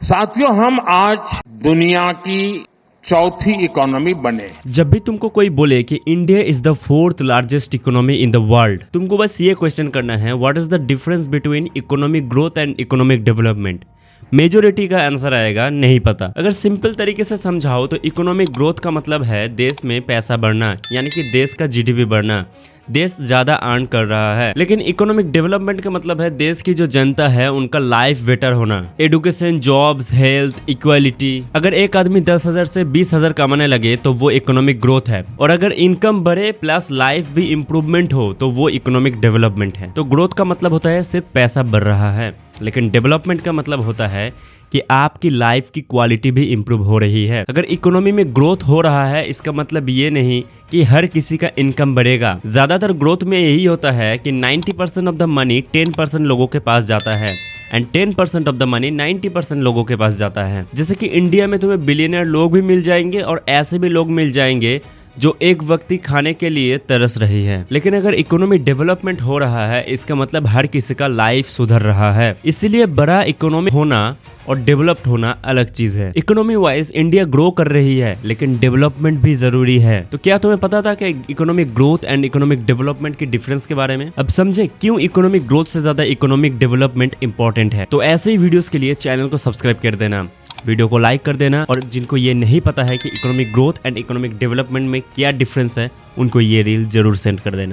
साथियों, हम आज दुनिया की चौथी इकोनॉमी बने। जब भी तुमको कोई बोले कि India is the fourth largest economy in the world, तुमको बस ये क्वेश्चन करना है, what is the difference between economic growth and economic development. Majority का आंसर आएगा नहीं पता। अगर सिंपल तरीके से समझाओ तो इकोनॉमिक ग्रोथ का मतलब है देश में पैसा बढ़ना, यानी कि देश का जीडीपी बढ़ना, देश ज्यादा अर्न कर रहा है। लेकिन इकोनॉमिक डेवलपमेंट का मतलब है देश की जो जनता है उनका लाइफ बेटर होना, एजुकेशन, जॉब्स, हेल्थ, इक्वालिटी। अगर एक आदमी 10,000 से 20,000 कमाने लगे तो वो इकोनॉमिक ग्रोथ है, और अगर इनकम बढ़े प्लस लाइफ भी इम्प्रूवमेंट हो तो वो इकोनॉमिक डेवलपमेंट है। तो ग्रोथ का मतलब होता है सिर्फ पैसा बढ़ रहा है, लेकिन डेवलपमेंट का मतलब होता है कि आपकी लाइफ की क्वालिटी भी इंप्रूव हो रही है। अगर इकोनॉमी में ग्रोथ हो रहा है इसका मतलब ये नहीं कि हर किसी का इनकम बढ़ेगा। ज्यादातर ग्रोथ में यही होता है कि 90% ऑफ द मनी 10% लोगों के पास जाता है एंड 10% ऑफ द मनी 90% लोगों के पास जाता है। जैसे कि इंडिया में तुम्हें बिलियनर लोग भी मिल जाएंगे और ऐसे भी लोग मिल जाएंगे जो एक वक्ती खाने के लिए तरस रही है। लेकिन अगर इकोनॉमी डेवलपमेंट हो रहा है इसका मतलब हर किसी का लाइफ सुधर रहा है। इसीलिए बड़ा इकोनॉमी होना और डेवलप्ड होना अलग चीज है। इकोनॉमी वाइज इंडिया ग्रो कर रही है लेकिन डेवलपमेंट भी जरूरी है। तो क्या तुम्हें पता था कि economic growth and economic development की डिफरेंस के बारे में? अब समझे क्यों इकोनॉमिक ग्रोथ से ज्यादा इकोनॉमिक डेवलपमेंट इंपॉर्टेंट है। तो ऐसे ही वीडियोस के लिए चैनल को सब्सक्राइब कर देना, वीडियो को लाइक कर देना, और जिनको ये नहीं पता है कि economic growth and economic development में क्या डिफरेंस है उनको ये रील जरूर सेंड कर देना।